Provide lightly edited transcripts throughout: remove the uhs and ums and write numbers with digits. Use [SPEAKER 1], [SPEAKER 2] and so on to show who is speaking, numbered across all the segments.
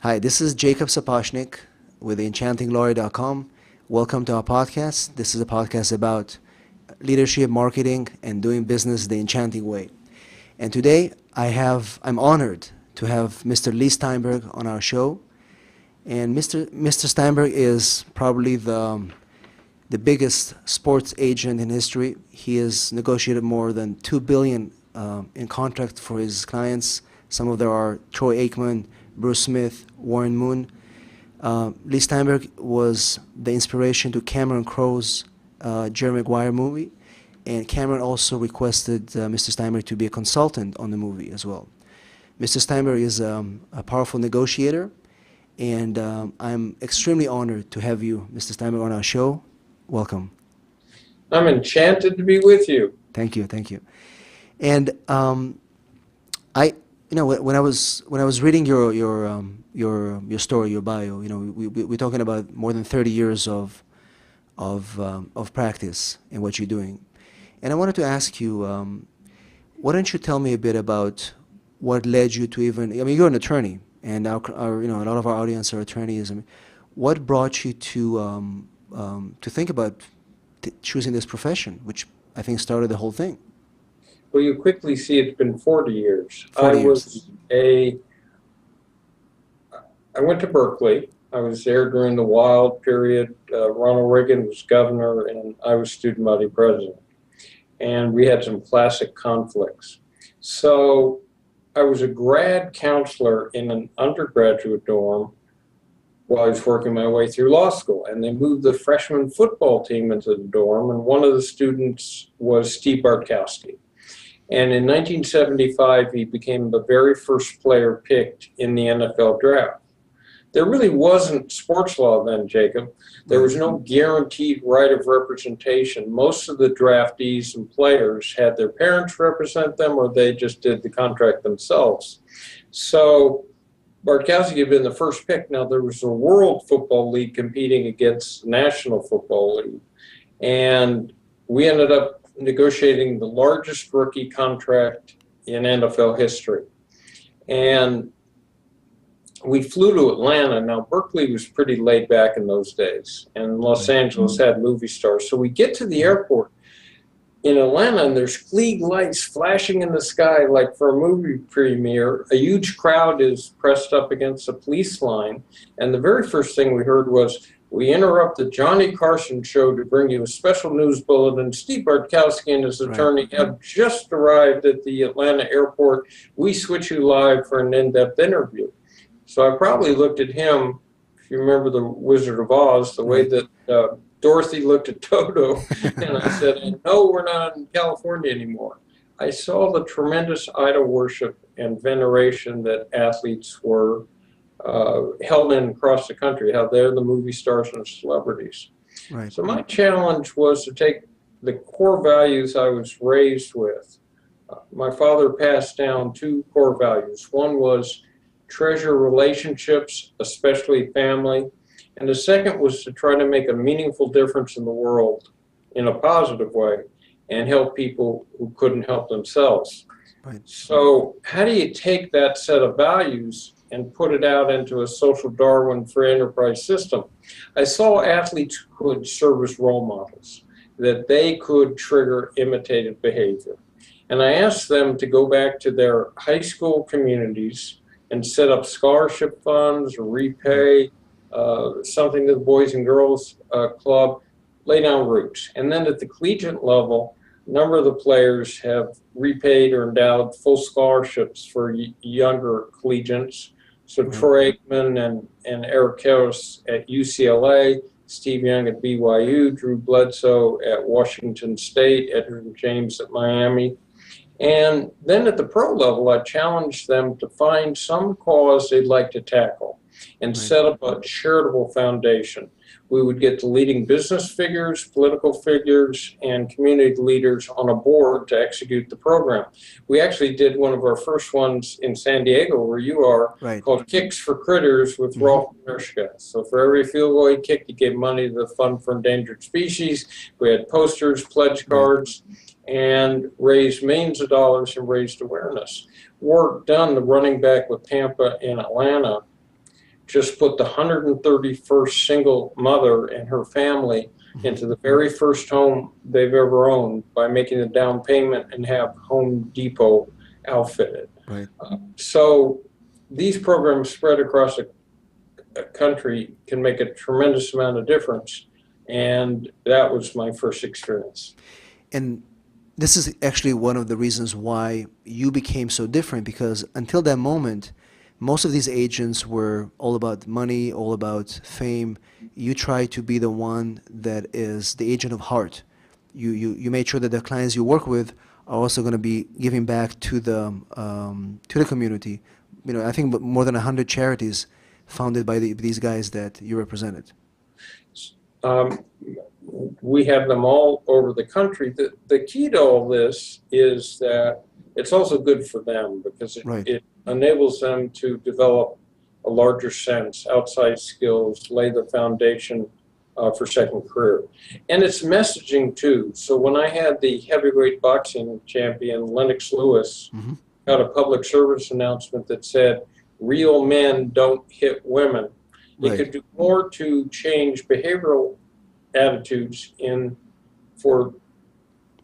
[SPEAKER 1] Hi, this is Jacob Sapochnik with enchantinglawyer.com. Welcome to our podcast. This is a podcast about leadership, marketing, and doing business the enchanting way. And today I'm honored to have Mr. Leigh Steinberg on our show. And Mr. Steinberg is probably the biggest sports agent in history. He has negotiated more than $2 billion in contracts for his clients. Some of them are Troy Aikman, Bruce Smith, Warren Moon. Leigh Steinberg was the inspiration to Cameron Crowe's Jerry Maguire movie, and Cameron also requested Mr. Steinberg to be a consultant on the movie as well. Mr. Steinberg is a powerful negotiator, and I'm extremely honored to have you, Mr. Steinberg, on our show. Welcome.
[SPEAKER 2] I'm enchanted to be with you.
[SPEAKER 1] Thank you, thank you. And when I was reading your story, your bio, we're talking about more than 30 years of practice in what you're doing, and I wanted to ask you, why don't you tell me a bit about what led you to even? I mean, you're an attorney, and a lot of our audience are attorneys. I mean, what brought you to think about choosing this profession, which I think started the whole thing?
[SPEAKER 2] Well, you quickly see it's been 40 years.
[SPEAKER 1] 40 years.
[SPEAKER 2] I went to Berkeley. I was there during the wild period. Ronald Reagan was governor, and I was student body president. And we had some classic conflicts. So I was a grad counselor in an undergraduate dorm while I was working my way through law school. And they moved the freshman football team into the dorm, and one of the students was Steve Bartkowski. And in 1975, he became the very first player picked in the NFL draft. There really wasn't sports law then, Jacob. There was no guaranteed right of representation. Most of the draftees and players had their parents represent them, or they just did the contract themselves. So Bartkowski had been the first pick. Now, there was a World Football League competing against the National Football League. And we ended up negotiating the largest rookie contract in NFL history. And we flew to Atlanta. Now, Berkeley was pretty laid back in those days, and Los Angeles had movie stars. So we get to the airport in Atlanta, and there's Klieg lights flashing in the sky like for a movie premiere. A huge crowd is pressed up against a police line, and the very first thing we heard was, "We interrupt the Johnny Carson show to bring you a special news bulletin. Steve Bartkowski and his attorney have just arrived at the Atlanta airport. We switch you live for an in-depth interview." So I probably looked at him, if you remember the Wizard of Oz, the way that Dorothy looked at Toto, and I said, "No, we're not in California anymore." I saw the tremendous idol worship and veneration that athletes were held in across the country, how they're the movie stars and celebrities. Right. So my challenge was to take the core values I was raised with. My father passed down two core values. One was treasure relationships, especially family. And the second was to try to make a meaningful difference in the world in a positive way and help people who couldn't help themselves. Right. So how do you take that set of values and put it out into a social Darwin free enterprise system? I saw athletes who could serve as role models, that they could trigger imitative behavior. And I asked them to go back to their high school communities and set up scholarship funds, or repay something to the Boys and Girls Club, lay down roots. And then at the collegiate level, a number of the players have repaid or endowed full scholarships for younger collegians. So Troy Aikman and Eric Harris at UCLA, Steve Young at BYU, Drew Bledsoe at Washington State, Edgerrin James at Miami. And then at the pro level, I challenged them to find some cause they'd like to tackle and set up a charitable foundation. We would get the leading business figures, political figures, and community leaders on a board to execute the program. We actually did one of our first ones in San Diego, where you are, called Kicks for Critters with Rolf Merschka. So for every field goal he kicked, he gave money to the Fund for Endangered Species. We had posters, pledge cards, and raised millions of dollars and raised awareness. Work done, the running back with Tampa and Atlanta, just put the 131st single mother and her family into the very first home they've ever owned by making a down payment and have Home Depot outfitted.
[SPEAKER 1] Right.
[SPEAKER 2] So these programs spread across a country can make a tremendous amount of difference. And that was my first experience.
[SPEAKER 1] And this is actually one of the reasons why you became so different, because until that moment, most of these agents were all about money, all about fame. You try to be the one that is the agent of heart. You made sure that the clients you work with are also going to be giving back to the community. You know, I think more than 100 charities founded by these guys that you represented.
[SPEAKER 2] We have them all over the country. The key to all this is that it's also good for them because it enables them to develop a larger sense, outside skills, lay the foundation for second career. And it's messaging too. So when I had the heavyweight boxing champion, Lennox Lewis, got a public service announcement that said, real men don't hit women. It could do more to change behavioral attitudes for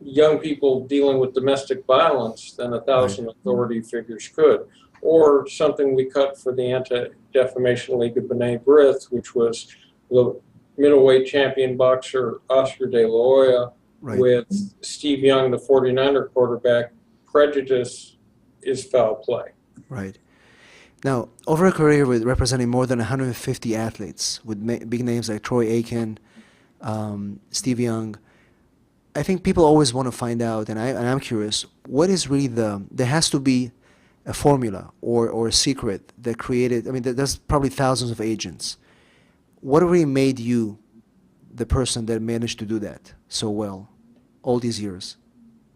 [SPEAKER 2] young people dealing with domestic violence than 1,000 authority figures could. Or something we cut for the Anti-Defamation League of B'nai B'rith, which was the middleweight champion boxer Oscar De La Hoya with Steve Young, the 49er quarterback. Prejudice is foul play.
[SPEAKER 1] Right. Now, over a career with representing more than 150 athletes with big names like Troy Aiken, Steve Young, I think people always want to find out, and I'm curious, what is really there has to be a formula or a secret that created, I mean, there's probably thousands of agents. What really made you the person that managed to do that so well all these years?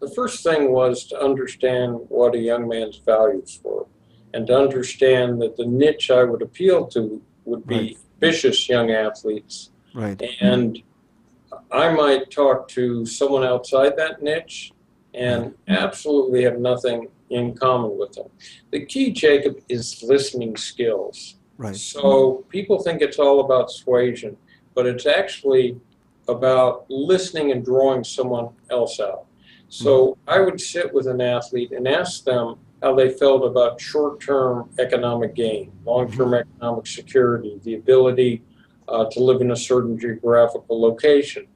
[SPEAKER 2] The first thing was to understand what a young man's values were and to understand that the niche I would appeal to would be ambitious young athletes. And I might talk to someone outside that niche and absolutely have nothing in common with them. The key, Jacob, is listening skills. So people think it's all about suasion, but it's actually about listening and drawing someone else out. So I would sit with an athlete and ask them how they felt about short-term economic gain, long-term economic security, the ability to live in a certain geographical location,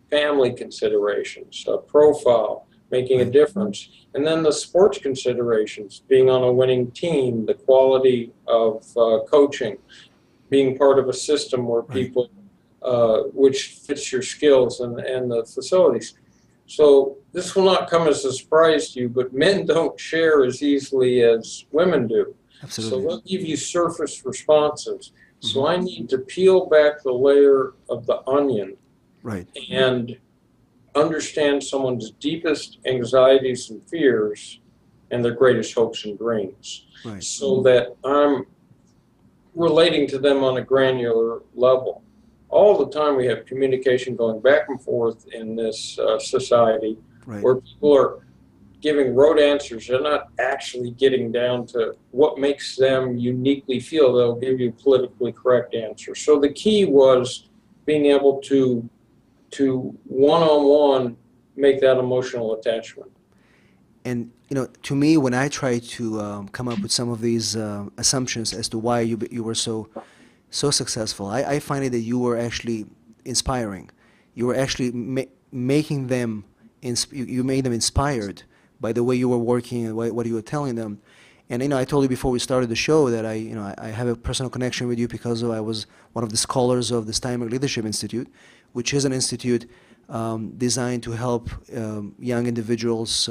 [SPEAKER 2] family considerations, profile, making a difference, and then the sports considerations, being on a winning team, the quality of coaching, being part of a system where people, which fits your skills and the facilities. So this will not come as a surprise to you, but men don't share as easily as women do.
[SPEAKER 1] Absolutely.
[SPEAKER 2] So they'll give you surface responses. So I need to peel back the layer of the onion and understand someone's deepest anxieties and fears and their greatest hopes and dreams so that I'm relating to them on a granular level. All the time we have communication going back and forth in this society where people are giving rote answers. They're not actually getting down to what makes them uniquely feel. They'll give you politically correct answers. So the key was being able to one-on-one make that emotional attachment.
[SPEAKER 1] And, you know, to me, when I try to come up with some of these assumptions as to why you were so successful, I find it that you were actually inspiring. You were actually making them, you made them inspired by the way you were working and what you were telling them. And, you know, I told you before we started the show that I have a personal connection with you because I was one of the scholars of the Steinberg Leadership Institute, which is an institute designed to help young individuals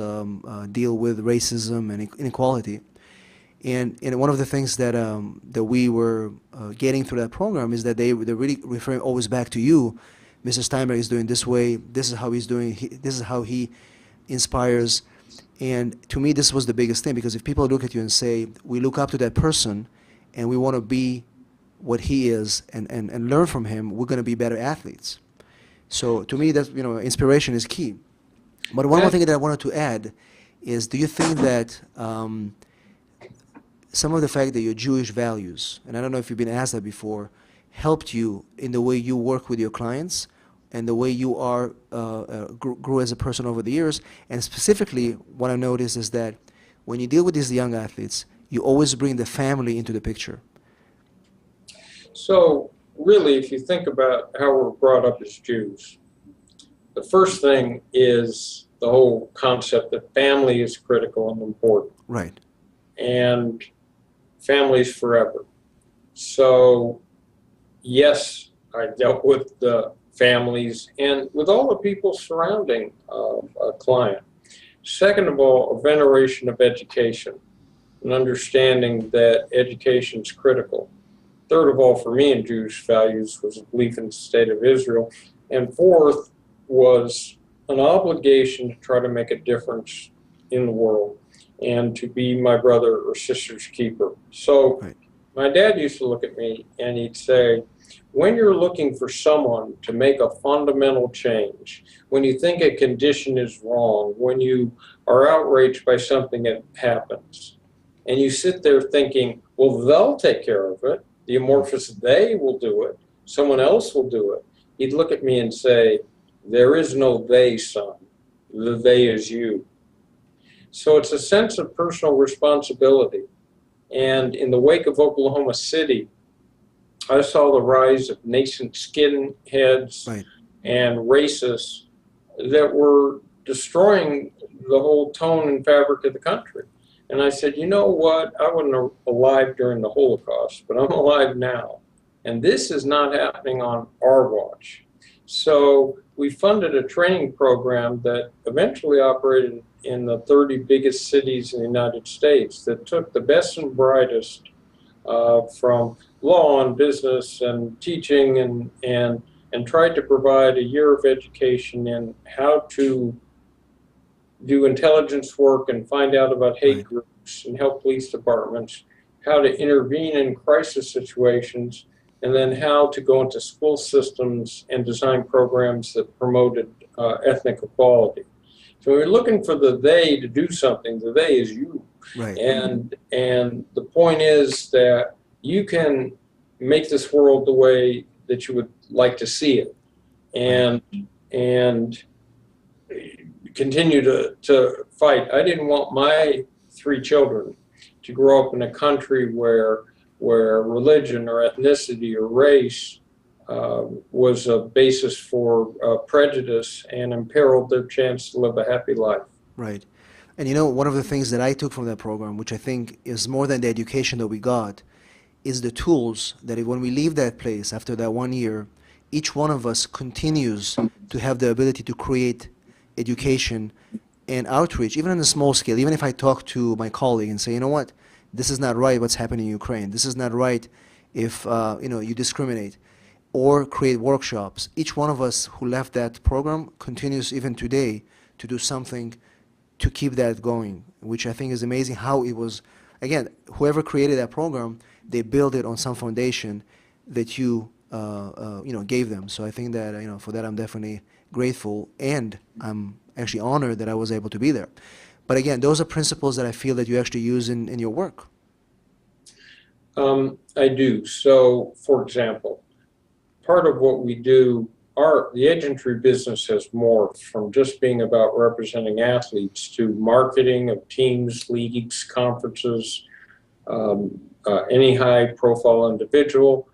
[SPEAKER 1] deal with racism and inequality. And one of the things that we were getting through that program is that they're really referring always back to you. Mr. Steinberg is doing this way. This is how he's doing. This is how he inspires. And to me, this was the biggest thing, because if people look at you and say, we look up to that person and we want to be what he is and learn from him, we're going to be better athletes. So to me, that, you know, inspiration is key. But one more thing that I wanted to add is, do you think that some of the fact that your Jewish values, and I don't know if you've been asked that before, helped you in the way you work with your clients and the way you grew as a person over the years. And specifically, what I noticed is that when you deal with these young athletes, you always bring the family into the picture.
[SPEAKER 2] So really, if you think about how we're brought up as Jews, the first thing is the whole concept that family is critical and important.
[SPEAKER 1] Right.
[SPEAKER 2] And families forever. So yes, I dealt with the families and with all the people surrounding a client. Second of all, a veneration of education, an understanding that education is critical. Third of all, for me in Jewish values was a belief in the state of Israel. And fourth was an obligation to try to make a difference in the world and to be my brother or sister's keeper. So
[SPEAKER 1] right.
[SPEAKER 2] My dad used to look at me and he'd say, when you're looking for someone to make a fundamental change, when you think a condition is wrong, when you are outraged by something that happens, and you sit there thinking, well, they'll take care of it, the amorphous they will do it, someone else will do it, he'd look at me and say, there is no they, son. The they is you. So it's a sense of personal responsibility. And in the wake of Oklahoma City, I saw the rise of nascent skinheads
[SPEAKER 1] right.
[SPEAKER 2] and racists that were destroying the whole tone and fabric of the country. And I said, you know what? I wasn't alive during the Holocaust, but I'm alive now. And this is not happening on our watch. So we funded a training program that eventually operated in the 30 biggest cities in the United States that took the best and brightest from law and business and teaching and tried to provide a year of education in how to do intelligence work and find out about hate
[SPEAKER 1] right.
[SPEAKER 2] groups and help police departments, how to intervene in crisis situations, and then how to go into school systems and design programs that promoted ethnic equality. So we're looking for the they to do something. The they is you.
[SPEAKER 1] Right.
[SPEAKER 2] And the point is that you can make this world the way that you would like to see it, and continue to fight. I didn't want my 3 children to grow up in a country where religion or ethnicity or race was a basis for prejudice and imperiled their chance to live a happy life.
[SPEAKER 1] Right. And you know, one of the things that I took from that program, which I think is more than the education that we got, is the tools that when we leave that place after that 1 year, each one of us continues to have the ability to create education and outreach, even on a small scale. Even if I talk to my colleague and say, you know what, this is not right what's happening in Ukraine. This is not right if you discriminate, or create workshops. Each one of us who left that program continues even today to do something to keep that going, which I think is amazing how it was. Again, whoever created that program, they built it on some foundation that you gave them. So I think that for that I'm definitely grateful, and I'm actually honored that I was able to be there. But again, those are principles that I feel that you actually use in your work.
[SPEAKER 2] I do. So, for example, part of what we do, the agency business has morphed from just being about representing athletes to marketing of teams, leagues, conferences, any high-profile individual,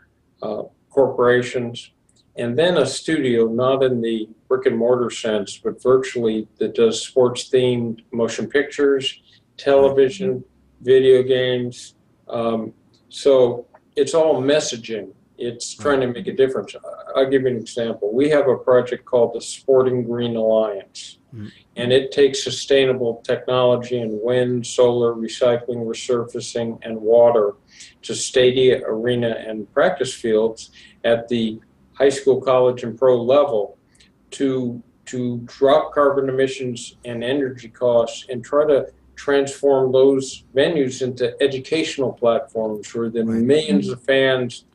[SPEAKER 2] corporations, and then a studio, not in the brick-and-mortar sense, but virtually, that does sports-themed motion pictures, television, video games. So it's all messaging. It's trying to make a difference. I'll give you an example. We have a project called the Sporting Green Alliance, and it takes sustainable technology in wind, solar, recycling, resurfacing, and water to stadia, arena, and practice fields at the high school, college, and pro level to drop carbon emissions and energy costs and try to transform those venues into educational platforms where the millions of fans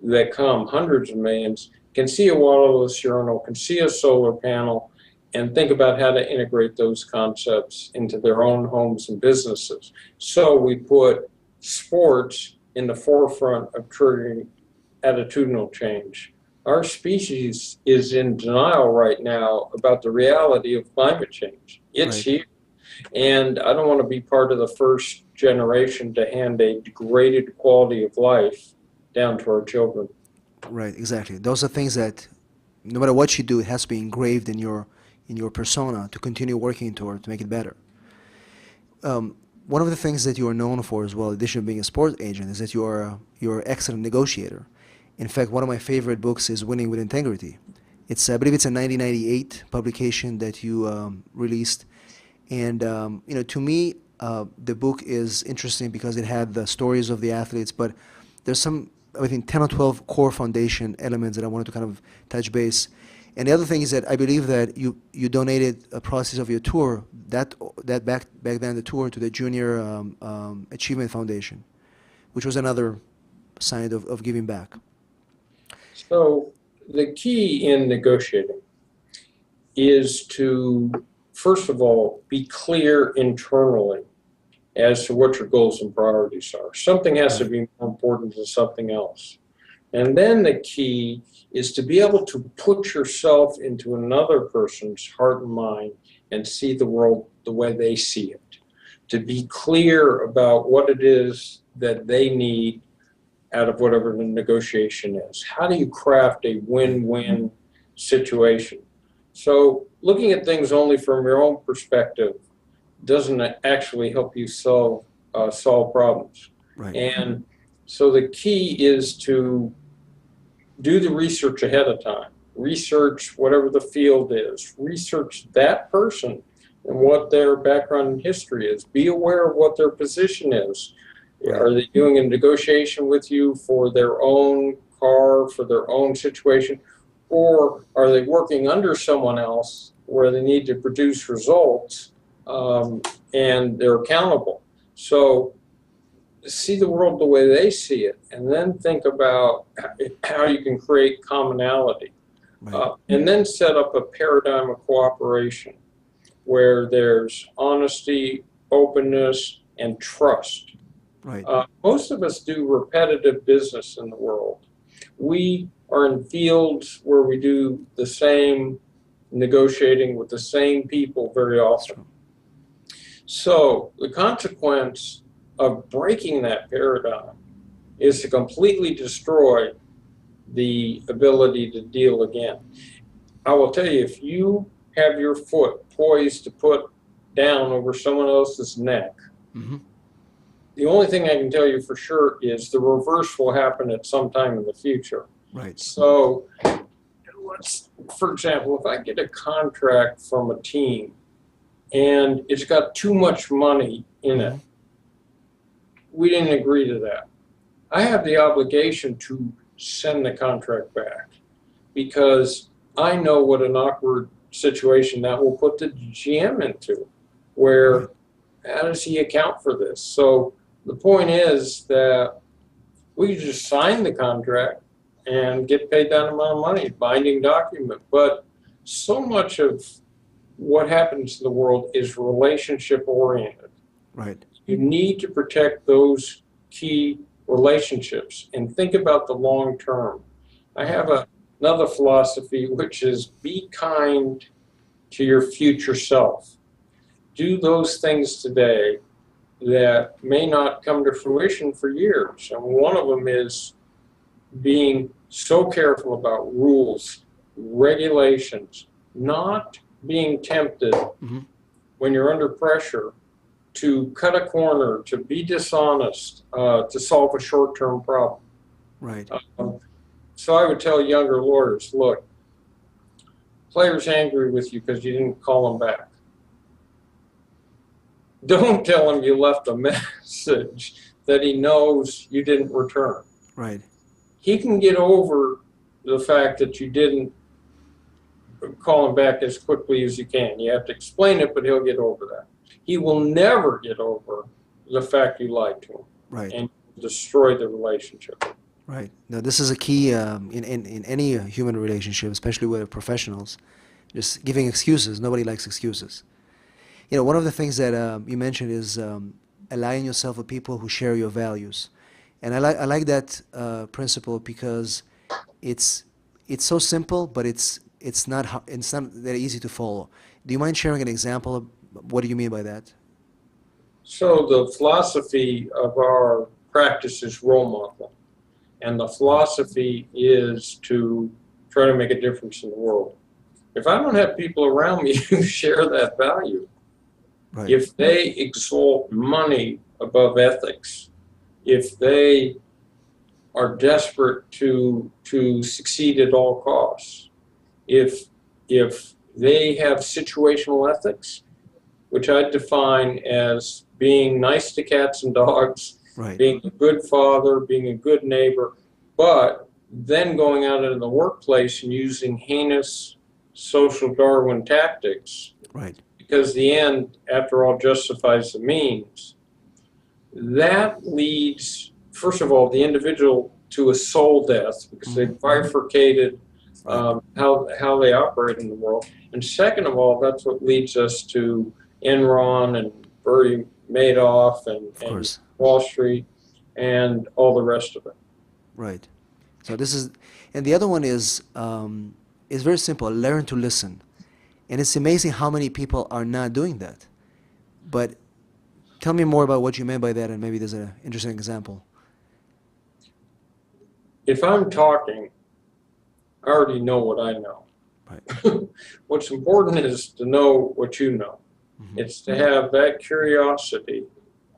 [SPEAKER 2] that come, hundreds of millions, can see a wireless urinal, can see a solar panel, and think about how to integrate those concepts into their own homes and businesses. So we put sports in the forefront of triggering attitudinal change. Our species is in denial right now about the reality of climate change. It's
[SPEAKER 1] Right.
[SPEAKER 2] here. And I don't want to be part of the first generation to hand a degraded quality of life down to our children.
[SPEAKER 1] Right. Exactly. Those are things that no matter what you do, it has to be engraved in your persona to continue working toward to make it better. One of the things that you are known for as well, in addition to being a sports agent, is that you're an excellent negotiator. In fact, one of my favorite books is Winning with Integrity. I believe it's a 1998 publication that you released, and to me, the book is interesting because it had the stories of the athletes, but there's some, I think, 10 or 12 core foundation elements that I wanted to kind of touch base. And the other thing is that I believe that you donated a process of your tour, that back then the tour, to the Junior Achievement Foundation, which was another sign of giving back.
[SPEAKER 2] So the key in negotiating is to, first of all, be clear internally as to what your goals and priorities are. Something has to be more important than something else. And then the key is to be able to put yourself into another person's heart and mind and see the world the way they see it. To be clear about what it is that they need out of whatever the negotiation is. How do you craft a win-win situation? So looking at things only from your own perspective doesn't actually help you solve problems.
[SPEAKER 1] Right.
[SPEAKER 2] And so the key is to do the research ahead of time. Research whatever the field is. Research that person and what their background and history is. Be aware of what their position is.
[SPEAKER 1] Right.
[SPEAKER 2] Are they doing a negotiation with you for their own car, for their own situation? Or are they working under someone else where they need to produce results and they're accountable? So see the world the way they see it, and then think about how you can create commonality.
[SPEAKER 1] Right.
[SPEAKER 2] And then set up a paradigm of cooperation where there's honesty, openness, and trust.
[SPEAKER 1] Right.
[SPEAKER 2] Most of us do repetitive business in the world. We are in fields where we do the same negotiating with the same people very often. So the consequence of breaking that paradigm is to completely destroy the ability to deal again. I will tell you, if you have your foot poised to put down over someone else's neck,
[SPEAKER 1] Mm-hmm.
[SPEAKER 2] the only thing I can tell you for sure is the reverse will happen at some time in the future.
[SPEAKER 1] Right.
[SPEAKER 2] So for example, if I get a contract from a team and it's got too much money in it, we didn't agree to that. I have the obligation to send the contract back because I know what an awkward situation that will put the GM into, where how does he account for this? So the point is that we just sign the contract and get paid that amount of money, binding document. But so much of what happens in the world is relationship oriented.
[SPEAKER 1] Right.
[SPEAKER 2] You need to protect those key relationships and think about the long term. I have another philosophy, which is be kind to your future self. Do those things today that may not come to fruition for years. And one of them is being so careful about rules, regulations, not being tempted when you're under pressure to cut a corner, to be dishonest, to solve a short-term problem.
[SPEAKER 1] Right.
[SPEAKER 2] So I would tell younger lawyers, look, player's angry with you because you didn't call him back. Don't tell him you left a message that he knows you didn't return.
[SPEAKER 1] Right.
[SPEAKER 2] He can get over the fact that you didn't call him back as quickly as you can. You have to explain it, but he'll get over that. He will never get over the fact you lied to him.
[SPEAKER 1] Right.
[SPEAKER 2] And destroy the relationship.
[SPEAKER 1] Right. Now, this is a key in any human relationship, especially with professionals. Just giving excuses. Nobody likes excuses. One of the things that you mentioned is align yourself with people who share your values. And I like that principle because it's it's so simple, but it's not that easy to follow. Do you mind sharing an example of what do you mean by that?
[SPEAKER 2] So the philosophy of our practice is role modeling. And the
[SPEAKER 1] Right.
[SPEAKER 2] philosophy is to try to make a difference in the world. If I don't have people around me who share that value,
[SPEAKER 1] Right.
[SPEAKER 2] if they exalt money above ethics, if they are desperate to succeed at all costs, if they have situational ethics, which I define as being nice to cats and dogs,
[SPEAKER 1] Right.
[SPEAKER 2] being a good father, being a good neighbor, but then going out into the workplace and using heinous social Darwin tactics,
[SPEAKER 1] Right.
[SPEAKER 2] because the end, after all, justifies the means. That leads, first of all, the individual to a soul death because
[SPEAKER 1] Hmm.
[SPEAKER 2] they've bifurcated
[SPEAKER 1] Right.
[SPEAKER 2] how they operate in the world. And second of all, that's what leads us to Enron and Bernie Madoff
[SPEAKER 1] Of
[SPEAKER 2] and
[SPEAKER 1] course.
[SPEAKER 2] Wall Street and all the rest of it.
[SPEAKER 1] Right. So this is, and the other one is very simple. Learn to listen, and it's amazing how many people are not doing that. But tell me more about what you meant by that, and maybe there's an interesting example.
[SPEAKER 2] If I'm talking, I already know what I know.
[SPEAKER 1] Right.
[SPEAKER 2] What's important is to know what you know.
[SPEAKER 1] Hmm.
[SPEAKER 2] It's to have that curiosity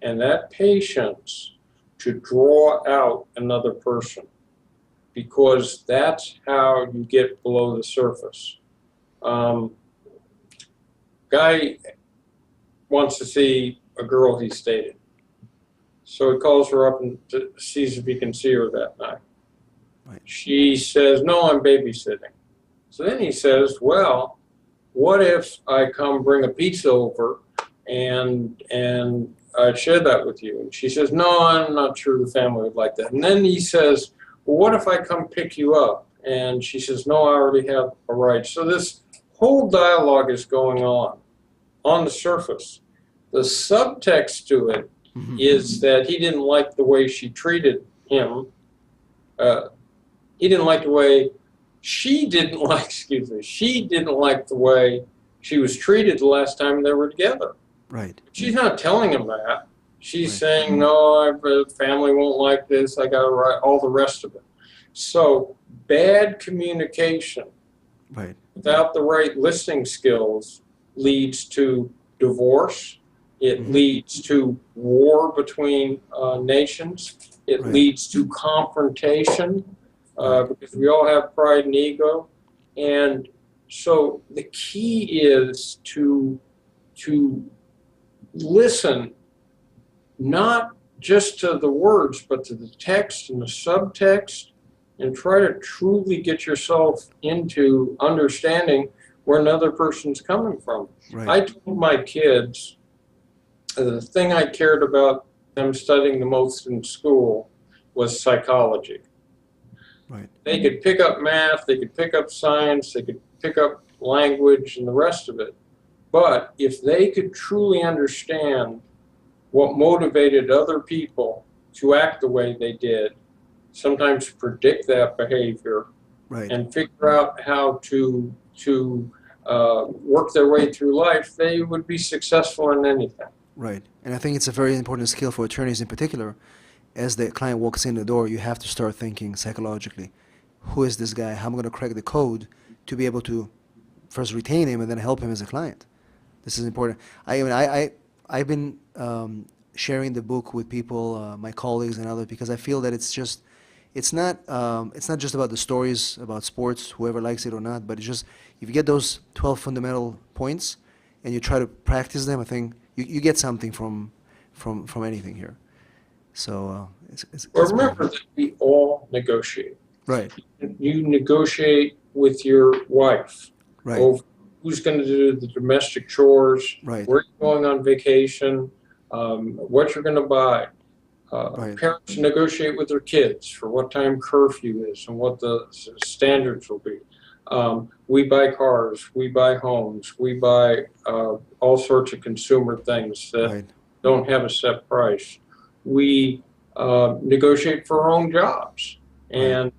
[SPEAKER 2] and that patience to draw out another person because that's how you get below the surface. Um, Guy wants to see a girl he's dated. So he calls her up and sees if he can see her that night.
[SPEAKER 1] Right.
[SPEAKER 2] She says, "No, I'm babysitting." So then he says, "Well, what if I come bring a pizza over and I share that with you?" And she says, "No, I'm not sure the family would like that." And then he says, "Well, what if I come pick you up?" And she says, "No, I already have a ride." So this whole dialogue is going on the surface. The subtext to it
[SPEAKER 1] Hmm.
[SPEAKER 2] is that he didn't like the way she treated him. Uh, he didn't like the way she didn't like, excuse me, she didn't like the way she was treated the last time they were together.
[SPEAKER 1] Right.
[SPEAKER 2] She's not telling him that. She's
[SPEAKER 1] Right.
[SPEAKER 2] saying, "No, family won't like this. I got to write all the rest of it." So bad communication
[SPEAKER 1] Right.
[SPEAKER 2] without the right listening skills leads to divorce. It
[SPEAKER 1] Hmm.
[SPEAKER 2] leads to war between nations. It
[SPEAKER 1] Right.
[SPEAKER 2] leads to confrontation
[SPEAKER 1] Right.
[SPEAKER 2] because we all have pride and ego. And so the key is to listen not just to the words, but to the text and the subtext, and try to truly get yourself into understanding where another person's coming from.
[SPEAKER 1] Right.
[SPEAKER 2] I told my kids the thing I cared about them studying the most in school was psychology.
[SPEAKER 1] Right.
[SPEAKER 2] They could pick up math, they could pick up science, they could pick up language and the rest of it. But if they could truly understand what motivated other people to act the way they did, sometimes predict that behavior,
[SPEAKER 1] Right.
[SPEAKER 2] and figure out how to work their way through life, they would be successful in anything.
[SPEAKER 1] Right. And I think it's a very important skill for attorneys in particular. As the client walks in the door, you have to start thinking psychologically, who is this guy? How am I going to crack the code to be able to first retain him and then help him as a client? This is important. I've been sharing the book with people, my colleagues and others, because I feel that it's not just about the stories about sports, whoever likes it or not, but it's just if you get those 12 fundamental points and you try to practice them, I think you get something from anything here. So
[SPEAKER 2] But
[SPEAKER 1] it's
[SPEAKER 2] remember
[SPEAKER 1] beautiful.
[SPEAKER 2] that we all negotiate.
[SPEAKER 1] Right.
[SPEAKER 2] You negotiate with your wife
[SPEAKER 1] Right.
[SPEAKER 2] over who's going to do the domestic chores,
[SPEAKER 1] Right.
[SPEAKER 2] where you're going on vacation, what you're going to buy.
[SPEAKER 1] Right.
[SPEAKER 2] Parents negotiate with their kids for what time curfew is and what the standards will be. We buy cars, we buy homes, we buy all sorts of consumer things that
[SPEAKER 1] Right.
[SPEAKER 2] don't have a set price. We negotiate for our own jobs.
[SPEAKER 1] Right.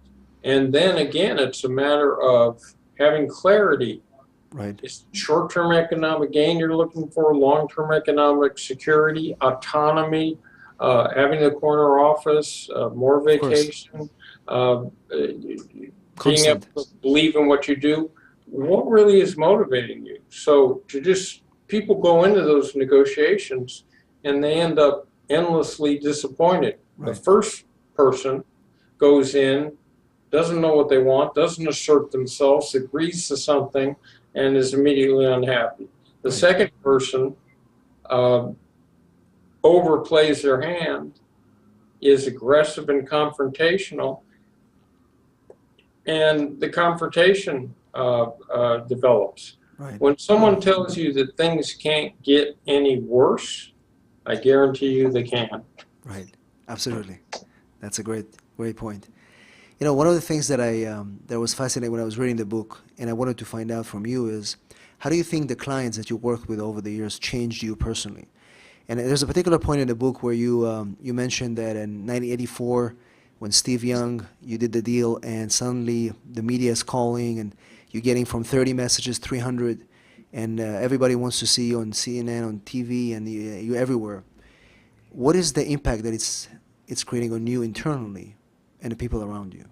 [SPEAKER 2] And then again, it's a matter of having clarity.
[SPEAKER 1] Right.
[SPEAKER 2] Is short-term economic gain you're looking for, long-term economic security, autonomy, having a corner office, more
[SPEAKER 1] Of course.
[SPEAKER 2] vacation, uh, being able
[SPEAKER 1] Constant.
[SPEAKER 2] to believe in what you do. What really is motivating you? So to just people go into those negotiations and they end up endlessly disappointed. The
[SPEAKER 1] Right.
[SPEAKER 2] first person goes in, doesn't know what they want, doesn't assert themselves, agrees to something, and is immediately unhappy. The
[SPEAKER 1] Right.
[SPEAKER 2] second person uh, overplays their hand, is aggressive and confrontational, and the confrontation develops.
[SPEAKER 1] Right.
[SPEAKER 2] When someone tells you that things can't get any worse, I guarantee you they can.
[SPEAKER 1] Right. Absolutely. That's a great point. You know, one of the things that that was fascinating when I was reading the book, and I wanted to find out from you is, how do you think the clients that you worked with over the years changed you personally? And there's a particular point in the book where you mentioned that in 1984, when Steve Young, you did the deal, and suddenly the media is calling, and you're getting from 30 messages 300, and everybody wants to see you on CNN, on TV, and you're everywhere. What is the impact that it's creating on you internally and the people around you?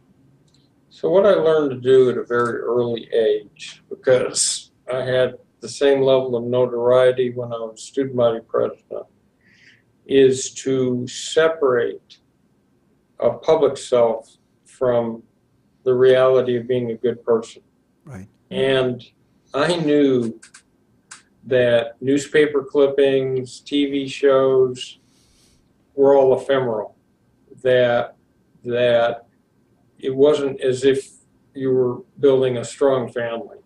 [SPEAKER 2] So what I learned to do at a very early age, because I had the same level of notoriety when I was student body president, is to separate a public self from the reality of being a good person.
[SPEAKER 1] Right.
[SPEAKER 2] And I knew that newspaper clippings, TV shows were all ephemeral, that it wasn't as if you were building a strong family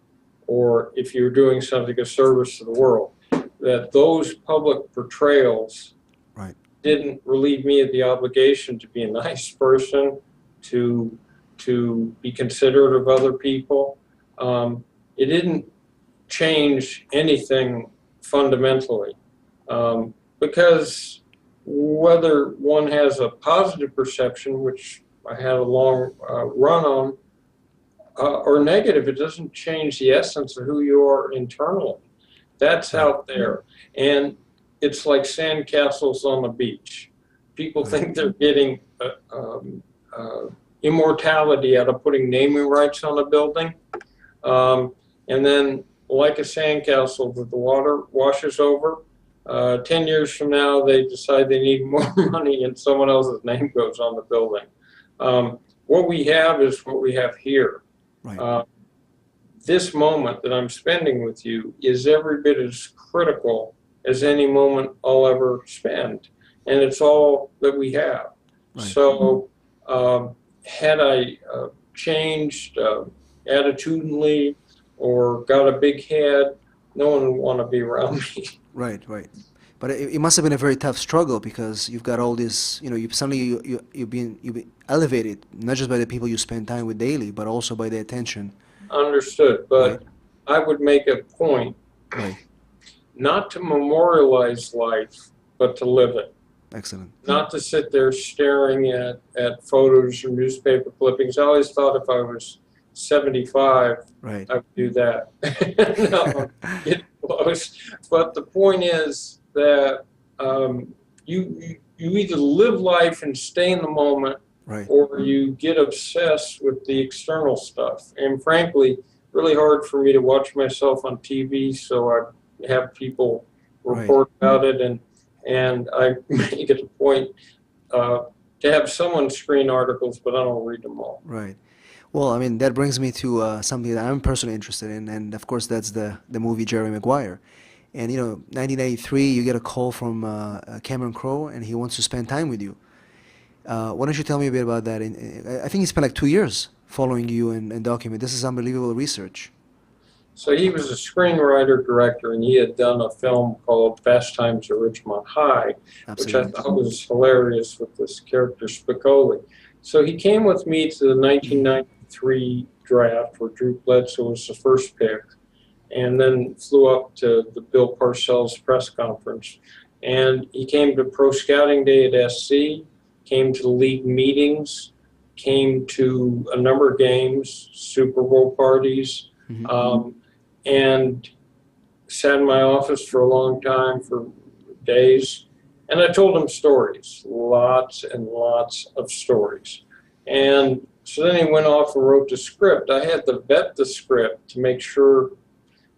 [SPEAKER 2] or if you were doing something of service to the world, that those public portrayals
[SPEAKER 1] Right.
[SPEAKER 2] didn't relieve me of the obligation to be a nice person, to be considerate of other people. It didn't change anything fundamentally, because whether one has a positive perception, which I had a long run on, or negative, it doesn't change the essence of who you are internally. That's
[SPEAKER 1] Right.
[SPEAKER 2] out there. And it's like sandcastles on the beach. People
[SPEAKER 1] Right.
[SPEAKER 2] think they're getting immortality out of putting naming rights on a building. And then, like a sandcastle that the water washes over, 10 years from now, they decide they need more money and someone else's name goes on the building. What we have is what we have here.
[SPEAKER 1] Right.
[SPEAKER 2] This moment that I'm spending with you is every bit as critical as any moment I'll ever spend. And it's all that we have.
[SPEAKER 1] Right.
[SPEAKER 2] So had I changed attitudinally or got a big head, no one would want to be around me.
[SPEAKER 1] Right. Right. But it must have been a very tough struggle because you've got all this, you suddenly you've been elevated, not just by the people you spend time with daily, but also by the attention.
[SPEAKER 2] Understood.
[SPEAKER 1] Right.
[SPEAKER 2] But I would make a point
[SPEAKER 1] Right.
[SPEAKER 2] not to memorialize life, but to live it.
[SPEAKER 1] Excellent.
[SPEAKER 2] Not to sit there staring at photos or newspaper clippings. I always thought if I was 75,
[SPEAKER 1] Right.
[SPEAKER 2] I would do that. No, get close. But the point is that you either live life and stay in the moment,
[SPEAKER 1] Right.
[SPEAKER 2] or you get obsessed with the external stuff. And frankly, really hard for me to watch myself on TV, so I have people report about it, and I make it a point to have someone screen articles, but I don't read them all.
[SPEAKER 1] Right. Well, I mean, that brings me to something that I'm personally interested in, and of course, that's the movie Jerry Maguire. And 1993, you get a call from Cameron Crowe, and he wants to spend time with you. Why don't you tell me a bit about that? I think he spent like 2 years following you and document. This is unbelievable research.
[SPEAKER 2] So he was a screenwriter director, and he had done a film called Fast Times at Ridgemont High, which I
[SPEAKER 1] Absolutely.
[SPEAKER 2] thought was hilarious with this character Spicoli. So he came with me to the 1993 draft where Drew Bledsoe was the first pick, and then flew up to the Bill Parcells press conference. And he came to pro scouting day at SC, came to league meetings, came to a number of games, Super Bowl parties,
[SPEAKER 1] Hmm.
[SPEAKER 2] and sat in my office for a long time, for days. And I told him stories, lots and lots of stories. And so then he went off and wrote the script. I had to vet the script to make sure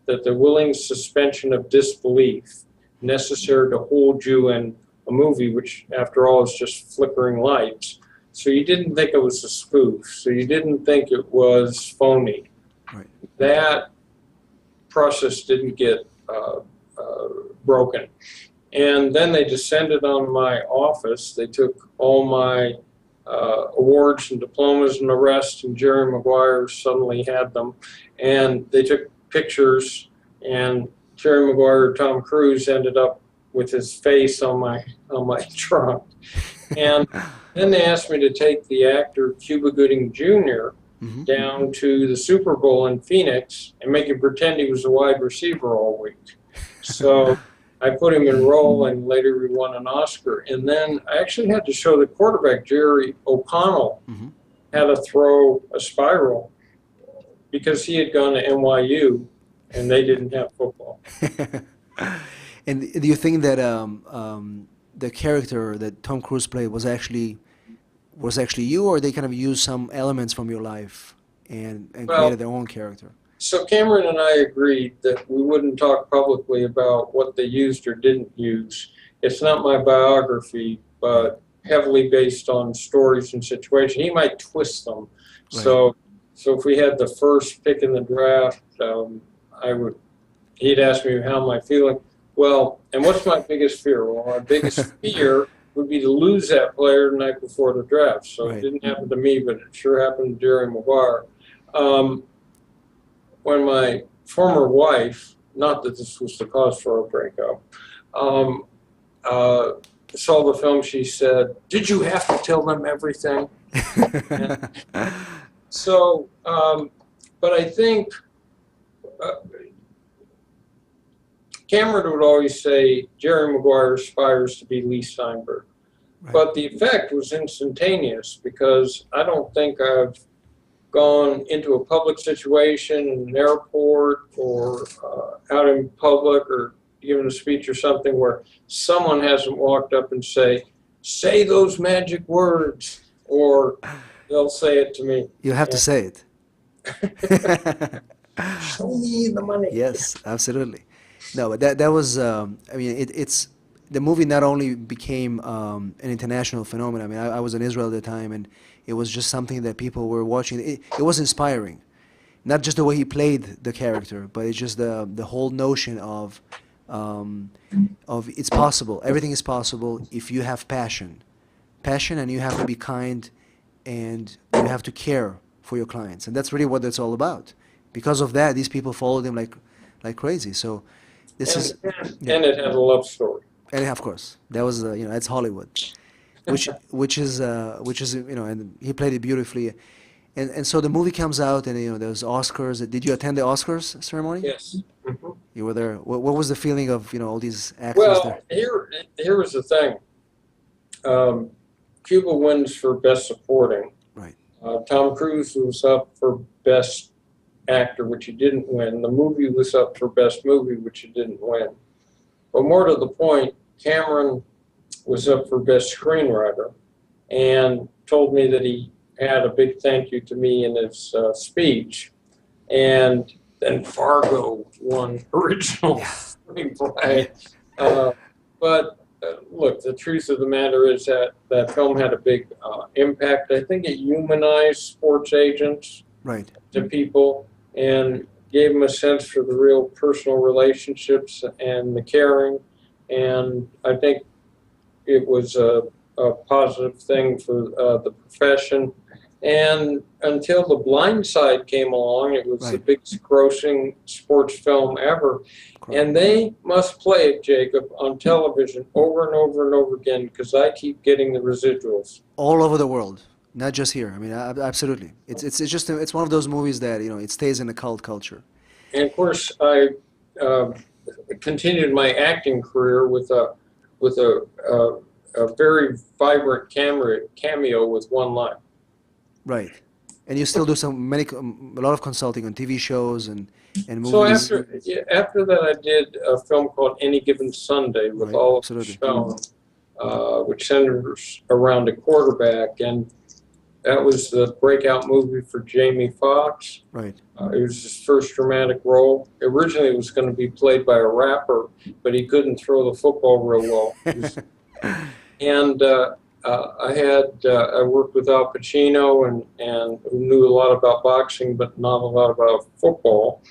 [SPEAKER 2] that the willing suspension of disbelief necessary to hold you in a movie, which after all is just flickering lights. So you didn't think it was a spoof. So you didn't think it was phony.
[SPEAKER 1] Right.
[SPEAKER 2] That process didn't get broken. And then they descended on my office. They took all my awards and diplomas and the rest, and Jerry Maguire suddenly had them. And they took pictures, and Jerry Maguire, Tom Cruise ended up with his face on my trunk. And then they asked me to take the actor Cuba Gooding Jr.
[SPEAKER 1] Hmm.
[SPEAKER 2] down to the Super Bowl in Phoenix and make him pretend he was a wide receiver all week. So I put him in role, and later we won an Oscar. And then I actually had to show the quarterback, Jerry O'Connell,
[SPEAKER 1] Hmm.
[SPEAKER 2] how to throw a spiral because he had gone to NYU and they didn't have football.
[SPEAKER 1] And do you think that the character that Tom Cruise played was actually you, or they kind of used some elements from your life and
[SPEAKER 2] Well,
[SPEAKER 1] created their own character?
[SPEAKER 2] so Cameron and I agreed that we wouldn't talk publicly about what they used or didn't use. It's not my biography, but heavily based on stories and situations. He might twist them.
[SPEAKER 1] Right.
[SPEAKER 2] So if we had the first pick in the draft, he'd ask me how am I feeling. Well, and what's my biggest fear? Well, my biggest fear would be to lose that player the night before the draft. So it
[SPEAKER 1] Right.
[SPEAKER 2] didn't happen to me, but it sure happened to Jerry Maguire. When my former wife, not that this was the cause for our breakup, um, saw the film, she said, "Did you have to tell them everything?" And so, but I think uh, Cameron would always say Jerry Maguire aspires to be Leigh Steinberg.
[SPEAKER 1] Right.
[SPEAKER 2] But the effect was instantaneous because I don't think I've gone into a public situation in an airport or out in public or given a speech or something where someone hasn't walked up and say those magic words, or they'll say it to me.
[SPEAKER 1] You have to say it.
[SPEAKER 2] Show me the money.
[SPEAKER 1] Yes, absolutely. No, but that was. I mean, it's the movie not only became an international phenomenon. I mean, I was in Israel at the time, and it was just something that people were watching. It was inspiring, not just the way he played the character, but it's just the whole notion of it's possible. Everything is possible if you have passion, and you have to be kind, and you have to care for your clients, and that's really what it's all about. Because of that, these people followed him like crazy. So this is, yeah.
[SPEAKER 2] And it had a love story.
[SPEAKER 1] And of course, that was that's Hollywood, which is and he played it beautifully, and so the movie comes out, and there's Oscars. Did you attend the Oscars ceremony?
[SPEAKER 2] Yes.
[SPEAKER 1] You were there. What was the feeling of all these actors
[SPEAKER 2] Well,
[SPEAKER 1] there?
[SPEAKER 2] here was the thing. Cuba wins for Best Supporting.
[SPEAKER 1] Right.
[SPEAKER 2] Tom Cruise was up for Best Actor, which he didn't win. The movie was up for Best Movie, which he didn't win. But more to the point, Cameron was up for Best Screenwriter and told me that he had a big thank you to me in his speech. And then Fargo won original screenplay. But look, the truth of the matter is that film had a big impact. I think it humanized sports agents
[SPEAKER 1] Right.
[SPEAKER 2] to people and gave them a sense for the real personal relationships and the caring. And I think it was a positive thing for the profession. And until The Blind Side came along, it was the
[SPEAKER 1] Right.
[SPEAKER 2] biggest grossing sports film ever.
[SPEAKER 1] Correct.
[SPEAKER 2] And they must play it, Jacob, on television over and over and over again because I keep getting the residuals.
[SPEAKER 1] All over the world, not just here. I mean, absolutely. It's just it's one of those movies that it stays in the cult culture.
[SPEAKER 2] And of course, I continued my acting career with with a very vibrant cameo with one line.
[SPEAKER 1] Right. And you still do a lot of consulting on TV shows and
[SPEAKER 2] So
[SPEAKER 1] movies.
[SPEAKER 2] after that, I did a film called Any Given Sunday with
[SPEAKER 1] Right.
[SPEAKER 2] Oliver
[SPEAKER 1] Absolutely.
[SPEAKER 2] Stone, which centers around a quarterback, and that was the breakout movie for Jamie Foxx.
[SPEAKER 1] Right.
[SPEAKER 2] It was his first dramatic role. Originally, it was going to be played by a rapper, but he couldn't throw the football real well. And I worked with Al Pacino and who knew a lot about boxing, but not a lot about football.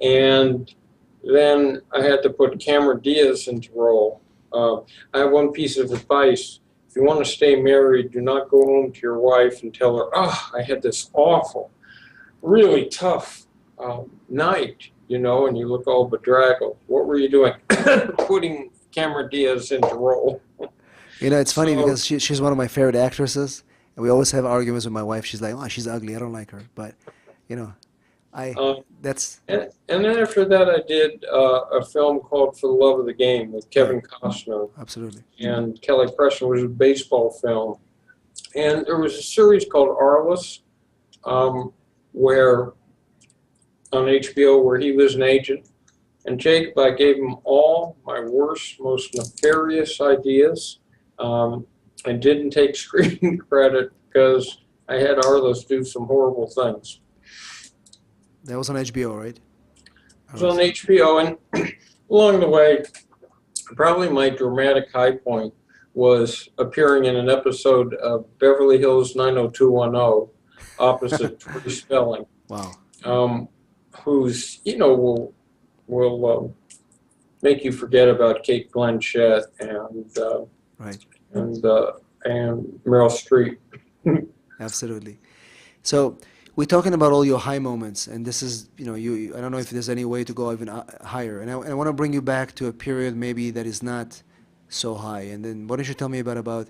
[SPEAKER 2] And then I had to put Cameron Diaz into role. I have one piece of advice. If you want to stay married, do not go home to your wife and tell her, oh, I had this awful, really tough night, and you look all bedraggled. What were you doing? Putting Cameron Diaz into role.
[SPEAKER 1] It's funny because she's one of my favorite actresses, and we always have arguments with my wife. She's like, "Oh, she's ugly. I don't like her." But, that's.
[SPEAKER 2] And then after that, I did a film called For the Love of the Game with Kevin Costner.
[SPEAKER 1] Absolutely.
[SPEAKER 2] And Kelly Preston, was a baseball film. And there was a series called Arliss, where on HBO, where he was an agent. And Jacob, I gave him all my worst, most nefarious ideas. And didn't take screen credit because I had Arliss do some horrible things.
[SPEAKER 1] That was on HBO, right?
[SPEAKER 2] It was on HBO, and along the way, probably my dramatic high point was appearing in an episode of Beverly Hills 90210, opposite Tori Spelling.
[SPEAKER 1] Wow.
[SPEAKER 2] Who's, will make you forget about Kate Blanchett and
[SPEAKER 1] right.
[SPEAKER 2] and Meryl Streep.
[SPEAKER 1] Absolutely. So we're talking about all your high moments, and this is, I don't know if there's any way to go even higher. And I want to bring you back to a period maybe that is not so high. And then why don't you tell me about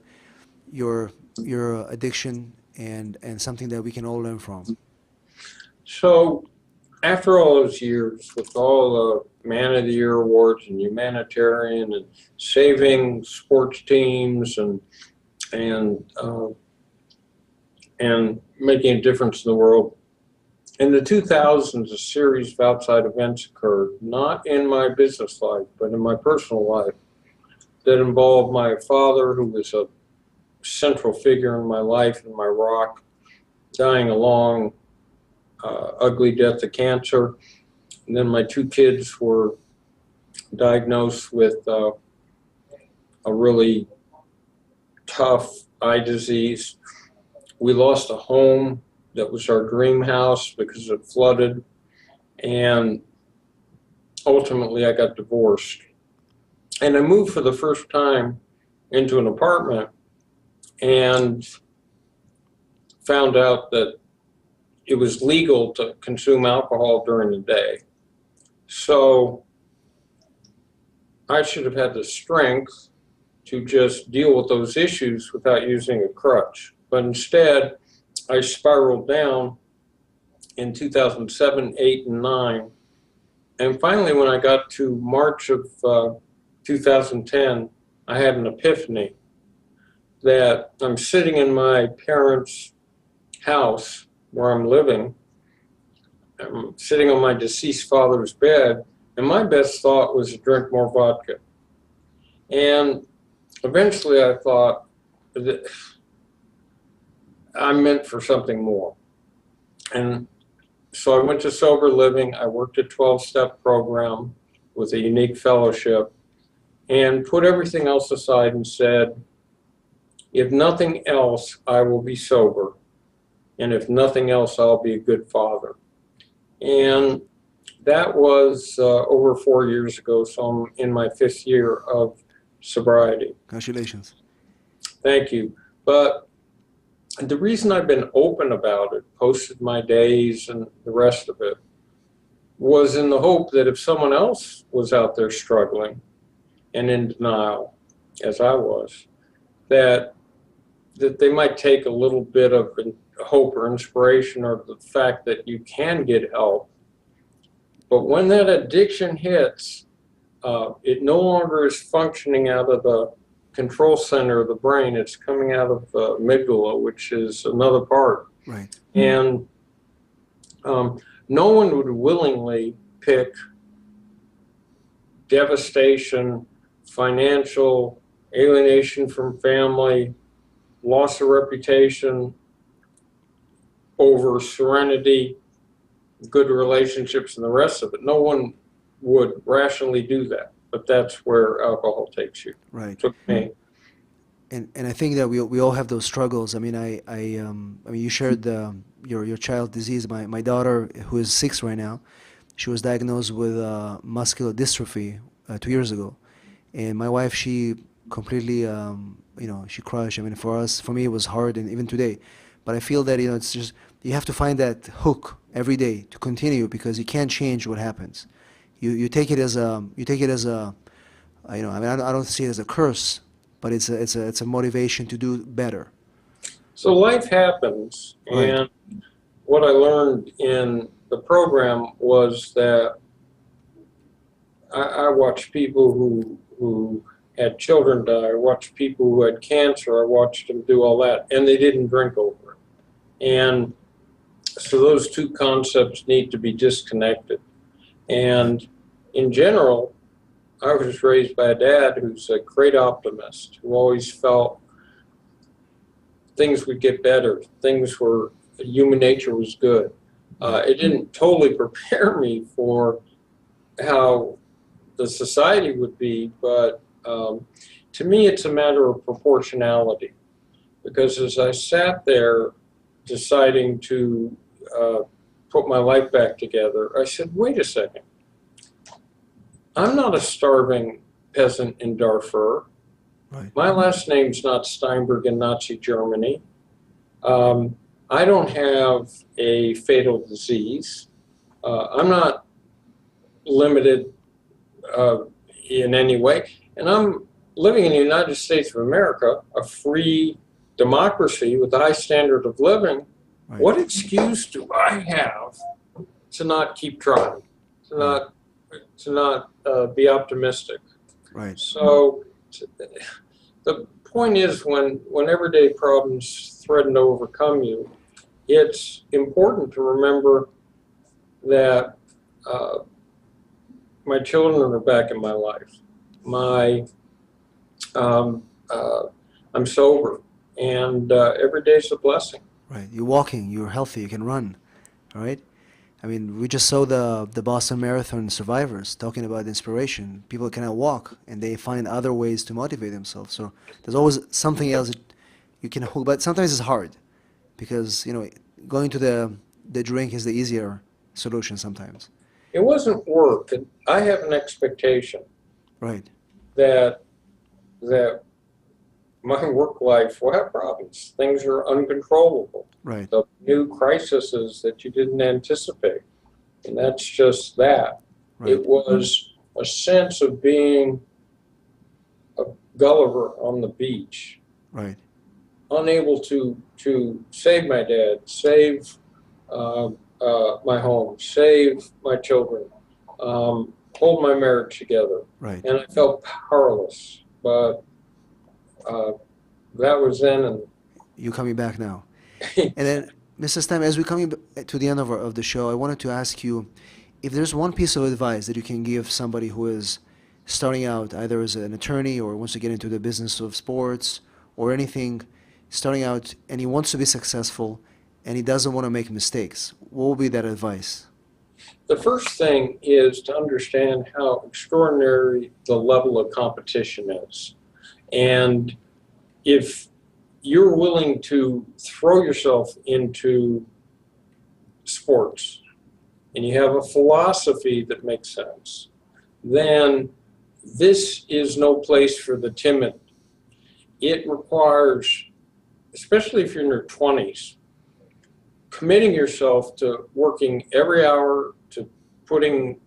[SPEAKER 1] your addiction and something that we can all learn from?
[SPEAKER 2] So after all those years, with all the Man of the Year awards and humanitarian and saving sports teams and making a difference in the world, in the 2000s, a series of outside events occurred, not in my business life, but in my personal life, that involved my father, who was a central figure in my life and my rock, dying a long, ugly death of cancer. And then my two kids were diagnosed with a really tough eye disease. We lost a home that was our dream house because it flooded. And ultimately, I got divorced. And I moved for the first time into an apartment and found out that it was legal to consume alcohol during the day. So I should have had the strength to just deal with those issues without using a crutch. But instead, I spiraled down in 2007, 8, and 9. And finally, when I got to March of 2010, I had an epiphany that I'm sitting in my parents' house where I'm living. I'm sitting on my deceased father's bed, and my best thought was to drink more vodka. And eventually I thought that I'm meant for something more. And so I went to Sober Living. I worked a 12-step program with a unique fellowship and put everything else aside and said, if nothing else, I will be sober. And if nothing else, I'll be a good father. And that was over 4 years ago, so I'm in my 5th year of sobriety.
[SPEAKER 1] Congratulations.
[SPEAKER 2] Thank you. But the reason I've been open about it, posted my days and the rest of it, was in the hope that if someone else was out there struggling and in denial, as I was, that they might take a little bit of hope or inspiration, or the fact that you can get help. But when that addiction hits, it no longer is functioning out of the control center of the brain. It's coming out of amygdala, which is another part.
[SPEAKER 1] Right.
[SPEAKER 2] And no one would willingly pick devastation, financial alienation from family, loss of reputation over serenity, good relationships, and the rest of it. No one would rationally do that, but that's where alcohol takes you.
[SPEAKER 1] Right.
[SPEAKER 2] Took me.
[SPEAKER 1] And I think that we all have those struggles. I mean, I mean, you shared your child disease. My daughter, who is 6 right now, she was diagnosed with muscular dystrophy 2 years ago, and my wife, she completely, she crushed. I mean, for me, it was hard, and even today. But I feel that it's just you have to find that hook every day to continue, because you can't change what happens. You take it as a I mean, I don't see it as a curse, but it's a motivation to do better.
[SPEAKER 2] So life happens,
[SPEAKER 1] Right.
[SPEAKER 2] and what I learned in the program was that I watched people who had children die. I watched people who had cancer. I watched them do all that, and they didn't drink over it. And so those two concepts need to be disconnected. And in general, I was raised by a dad who's a great optimist, who always felt things would get better, human nature was good. It didn't totally prepare me for how the society would be, but to me it's a matter of proportionality. Because as I sat there deciding to put my life back together, I said, wait a second. I'm not a starving peasant in Darfur.
[SPEAKER 1] Right.
[SPEAKER 2] My last name's not Steinberg in Nazi Germany. I don't have a fatal disease. I'm not limited in any way. And I'm living in the United States of America, a free democracy with a high standard of living.
[SPEAKER 1] Right.
[SPEAKER 2] What excuse do I have to not keep trying, to not be optimistic?
[SPEAKER 1] Right.
[SPEAKER 2] So the point is, when everyday problems threaten to overcome you, it's important to remember that my children are back in my life. I'm sober, and every day is a blessing.
[SPEAKER 1] Right. You're walking. You're healthy. You can run. All right. I mean, we just saw the Boston Marathon survivors talking about inspiration. People cannot walk, and they find other ways to motivate themselves. So there's always something else that you can hold, but sometimes it's hard, because going to the drink is the easier solution sometimes.
[SPEAKER 2] It wasn't work. I have an expectation
[SPEAKER 1] Right.
[SPEAKER 2] that my work life will have problems. Things are uncontrollable.
[SPEAKER 1] Right.
[SPEAKER 2] The new crises that you didn't anticipate. And that's just that.
[SPEAKER 1] Right.
[SPEAKER 2] It was a sense of being a Gulliver on the beach,
[SPEAKER 1] Right.
[SPEAKER 2] unable to save my dad, save my home, save my children, hold my marriage together.
[SPEAKER 1] Right.
[SPEAKER 2] And I felt powerless. But that was then, and
[SPEAKER 1] You coming back now. And then, Mr. Steinberg, as we're coming to the end of the show, I wanted to ask you if there's one piece of advice that you can give somebody who is starting out, either as an attorney or wants to get into the business of sports or anything, starting out, and he wants to be successful and he doesn't want to make mistakes. What would be that advice?
[SPEAKER 2] the first thing is to understand how extraordinary the level of competition is. And if you're willing to throw yourself into sports and you have a philosophy that makes sense, then this is no place for the timid. It requires, especially if you're in your 20s, committing yourself to working every hour, to putting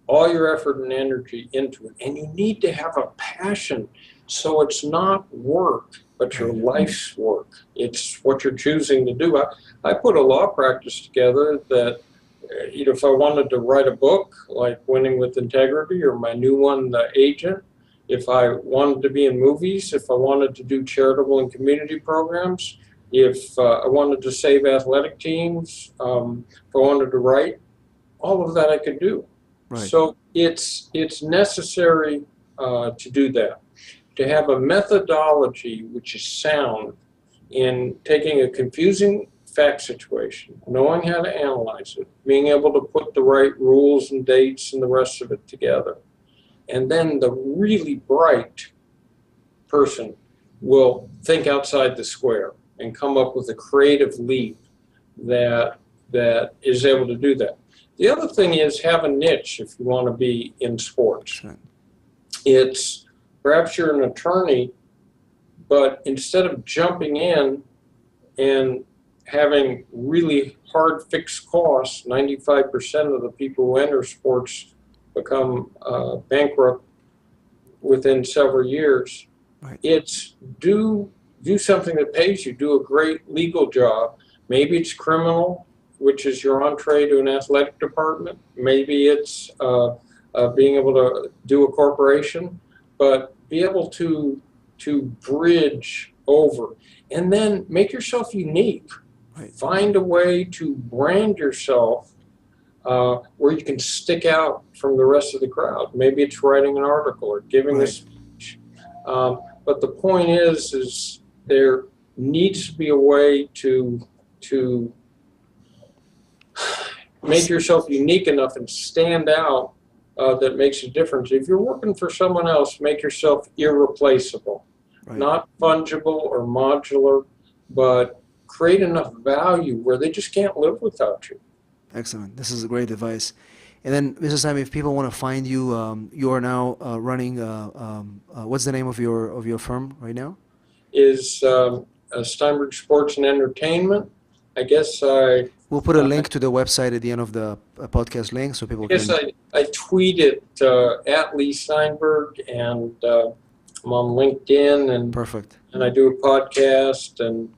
[SPEAKER 2] all your effort and energy into it. And you need to have a passion. So it's not work, but your life's work. It's what you're choosing to do. I put a law practice together that, if I wanted to write a book like Winning with Integrity or my new one, The Agent, if I wanted to be in movies, if I wanted to do charitable and community programs, if I wanted to save athletic teams, if I wanted to write, all of that I could do.
[SPEAKER 1] Right.
[SPEAKER 2] So it's necessary to do that, to have a methodology which is sound in taking a confusing fact situation, knowing how to analyze it, being able to put the right rules and dates and the rest of it together. And then the really bright person will think outside the square and come up with a creative leap that is able to do that. The other thing is have a niche if you want to be in sports.
[SPEAKER 1] Sure.
[SPEAKER 2] It's perhaps you're an attorney, but instead of jumping in and having really hard fixed costs, 95% of the people who enter sports become bankrupt within several years.
[SPEAKER 1] Right.
[SPEAKER 2] It's do something that pays you, do a great legal job. Maybe it's criminal, which is your entree to an athletic department. Maybe it's being able to do a corporation, but be able to bridge over and then make yourself unique.
[SPEAKER 1] Right.
[SPEAKER 2] Find a way to brand yourself where you can stick out from the rest of the crowd. Maybe it's writing an article or giving a speech. But the point is there needs to be a way to make yourself unique enough and stand out that makes a difference. If you're working for someone else, make yourself irreplaceable.
[SPEAKER 1] Right.
[SPEAKER 2] Not fungible or modular, but create enough value where they just can't live without you.
[SPEAKER 1] Excellent. This is a great advice. And then, Mr. Simon, if people want to find you, you are now running. What's the name of your firm right now?
[SPEAKER 2] Is Steinberg Sports and Entertainment. I guess
[SPEAKER 1] We'll put a link to the website at the end of the podcast link so people can.
[SPEAKER 2] I tweet it at Leigh Steinberg, and I'm on LinkedIn, and
[SPEAKER 1] Perfect.
[SPEAKER 2] And I do a podcast, and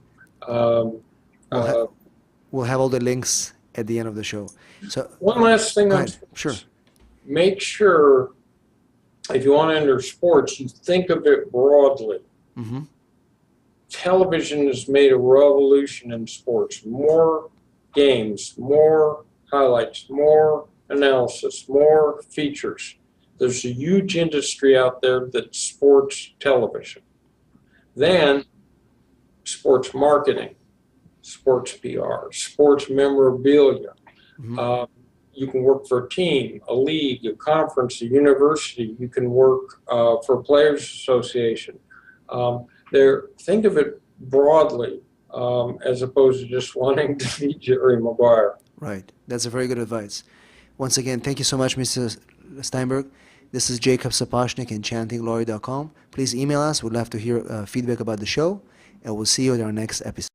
[SPEAKER 1] we'll have all the links at the end of the show. So
[SPEAKER 2] one last thing,
[SPEAKER 1] sure.
[SPEAKER 2] Make sure if you want to enter sports, you think of it broadly.
[SPEAKER 1] Mm-hmm.
[SPEAKER 2] Television has made a revolution in sports. More games, more highlights, more analysis, more features. There's a huge industry out there that's sports television. Then sports marketing, sports PR, sports memorabilia.
[SPEAKER 1] Mm-hmm.
[SPEAKER 2] You can work for a team, a league, a conference, a university. You can work for a players association. Think of it broadly as opposed to just wanting to be Jerry Maguire.
[SPEAKER 1] Right. That's a very good advice. Once again, thank you so much, Mr. Steinberg. This is Jacob Sapochnik, enchantinglawyer.com. Please email us. We'd love to hear feedback about the show, and we'll see you in our next episode.